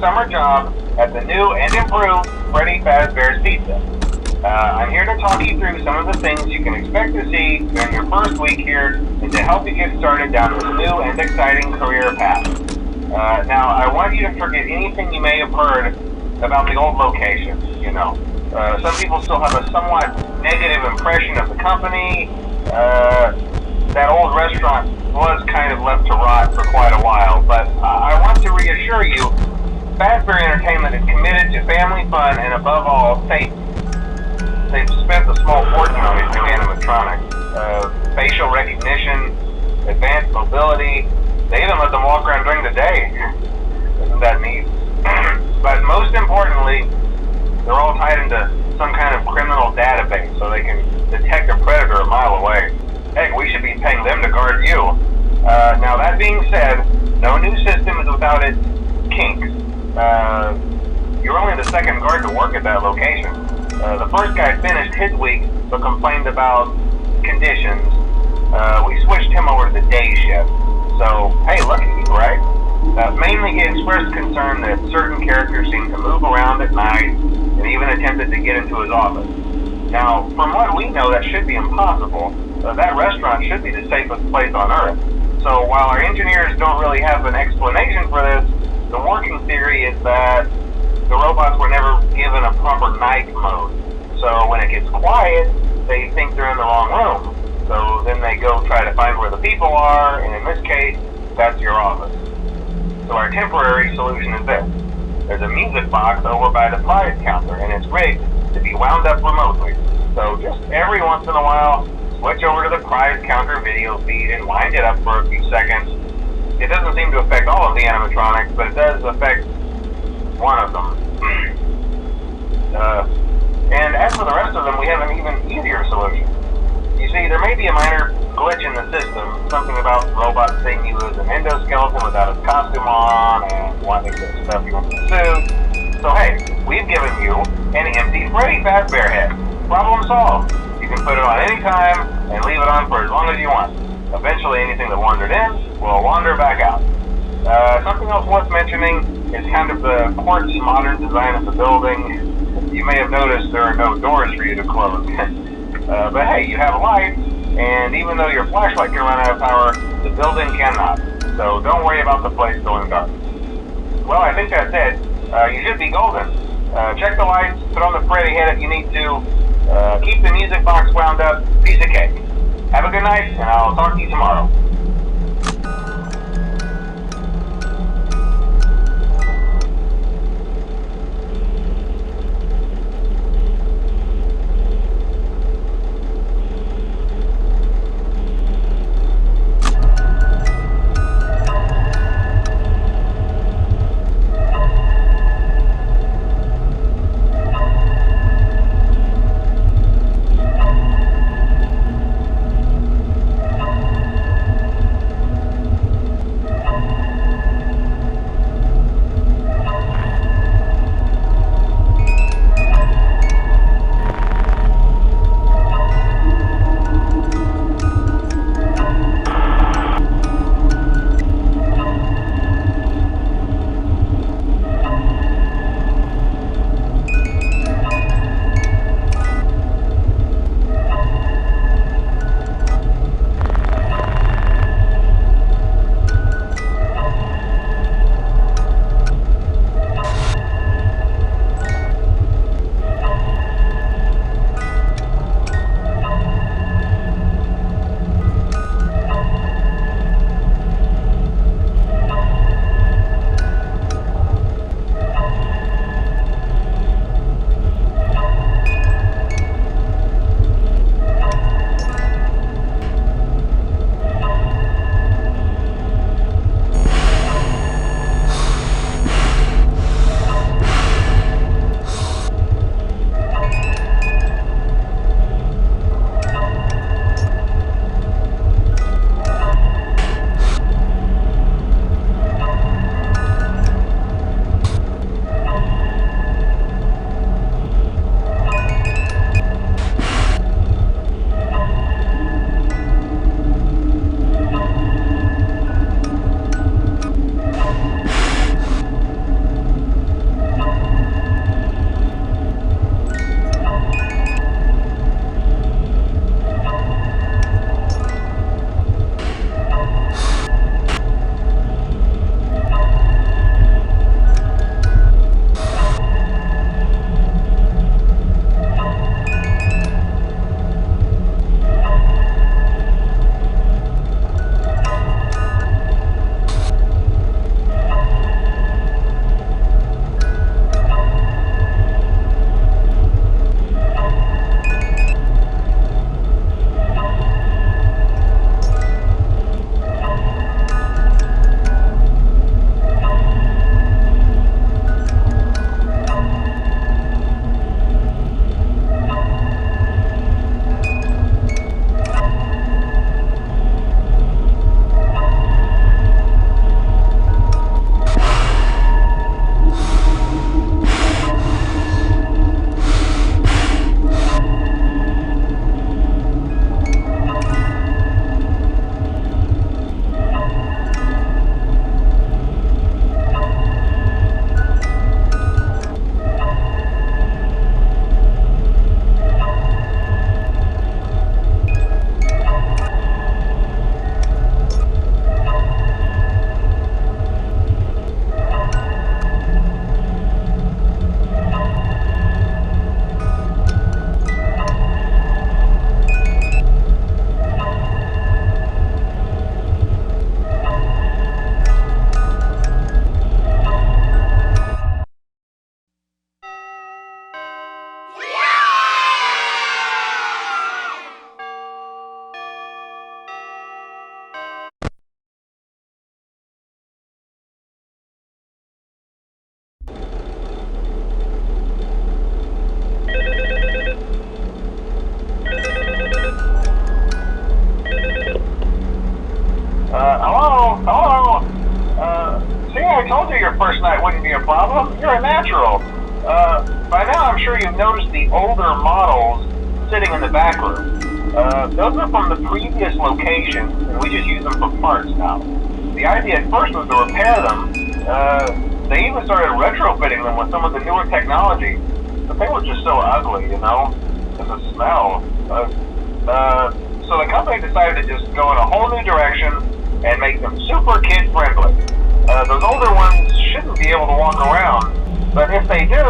summer job at the new and improved Freddy Fazbear's Pizza. I'm here to talk you through some of the things you can expect to see during your first week here and to help you get started down this new and exciting career path. Now, I want you to forget anything you may have heard about the old location. Some people still have a somewhat negative impression of the company. That old restaurant was kind of left to rot for quite a while, but I want to reassure you, Fazbear Entertainment is committed to family fun and above all, safety. They've spent a small fortune on these new animatronics. Facial recognition, advanced mobility, they even let them walk around during the day. Isn't that neat? But most importantly, they're all tied into some kind of criminal database so they can detect a predator a mile away. Heck, we should be paying them to guard you. Now that being said, no new system is without its kinks. You're only the second guard to work at that location. The first guy finished his week but complained about conditions. We switched him over to the day shift. So, hey, lucky you, right? Mainly he expressed concern that certain characters seemed to move around at night and even attempted to get into his office. Now, from what we know, that should be impossible. That restaurant should be the safest place on Earth. So while our engineers don't really have an explanation for this, the working theory is that the robots were never given a proper night mode. So when it gets quiet, they think they're in the wrong room. So then they go try to find where the people are, and in this case, that's your office. So our temporary solution is this. There's a music box over by the prize counter, and it's rigged to be wound up remotely. So just every once in a while, switch over to the prize counter video feed and wind it up for a few seconds. It doesn't seem to affect all of the animatronics, but it does affect one of them. And as for the rest of them, we have an even easier solution. You see, there may be a minor glitch in the system, something about robots seeing you as an endoskeleton without his costume on and wanting to stuff you into the suit. So hey, we've given you an empty Freddy Fazbear head. Problem solved. You can put it on any time and leave it on for as long as you want. Eventually anything that wandered in will wander back out. Something else worth mentioning is kind of the quirky modern design of the building. You may have noticed there are no doors for you to close. But hey, you have a light, and even though your flashlight can run out of power, the building cannot. So don't worry about the place going dark. Well, I think that's it. You should be golden. Check the lights, put on the Freddy head if you need to. Keep the music box wound up, piece of cake. Have a good night, and I'll talk to you tomorrow. By now I'm sure you've noticed the older models sitting in the back room. Those are from the previous location, and we just use them for parts now. The idea at first was to repair them. They even started retrofitting them with some of the newer technology, but they were just so ugly, you know? There's a smell. So the company decided to just go in a whole new direction and make them super kid-friendly. Those older ones shouldn't be able to walk around, but if they do,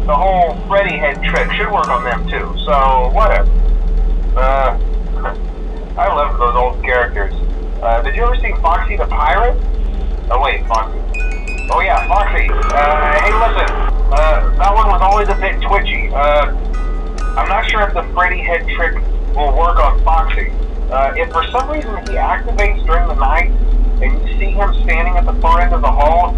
the whole Freddy head trick should work on them too, so whatever. I love those old characters. Did you ever see Foxy the Pirate? Oh wait, Foxy. Oh yeah, Foxy. Hey listen, that one was always a bit twitchy. I'm not sure if the Freddy head trick will work on Foxy. If for some reason he activates during the night, and you see him standing at the far end of the hall,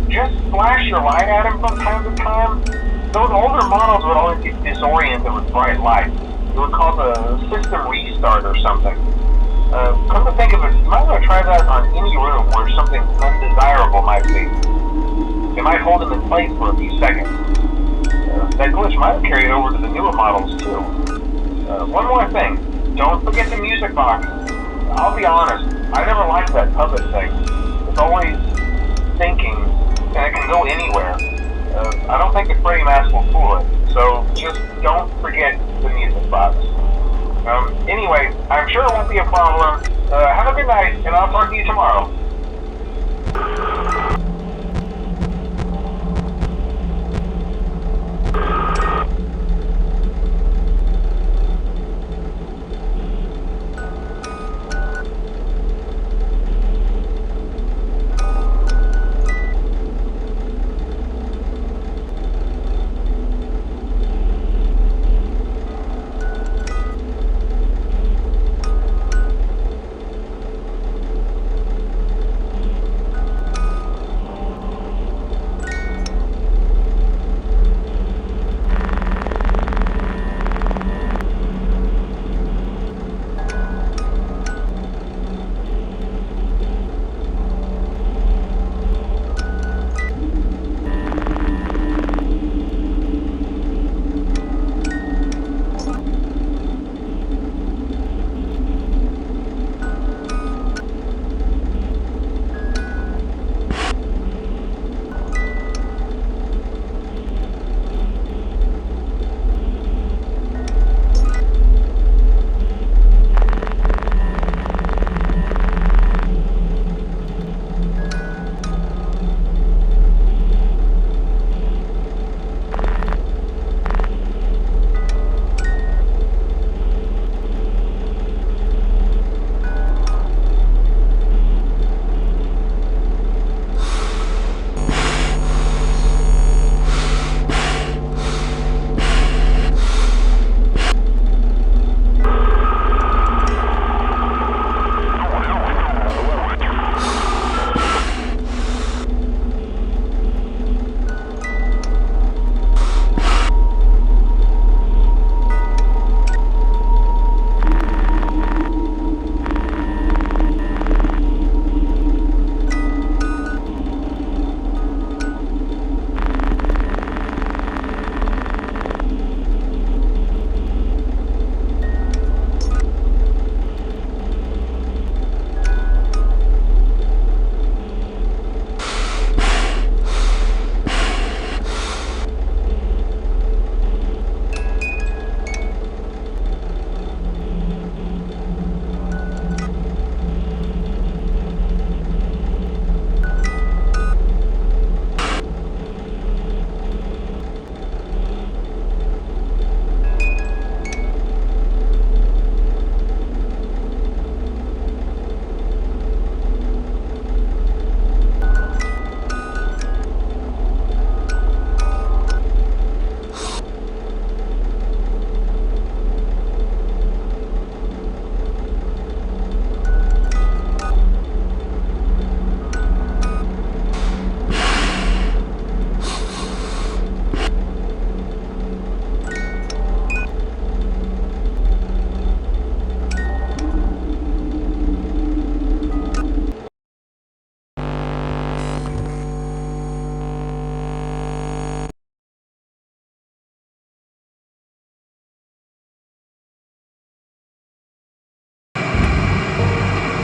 just flash your light at him from time to time. Those older models would always get disoriented with bright light. It would cause a system restart or something. Come to think of it, you might want to try that on any room where something undesirable might be. It might hold him in place for a few seconds. That glitch might have carried over to the newer models too. One more thing, don't forget the music box. I'll be honest, I never liked that puppet thing. It's always thinking, and it can go anywhere. I don't think the Freddy mask will fool it, so just don't forget the music box. Anyway, I'm sure it won't be a problem. Have a good night, and I'll talk to you tomorrow.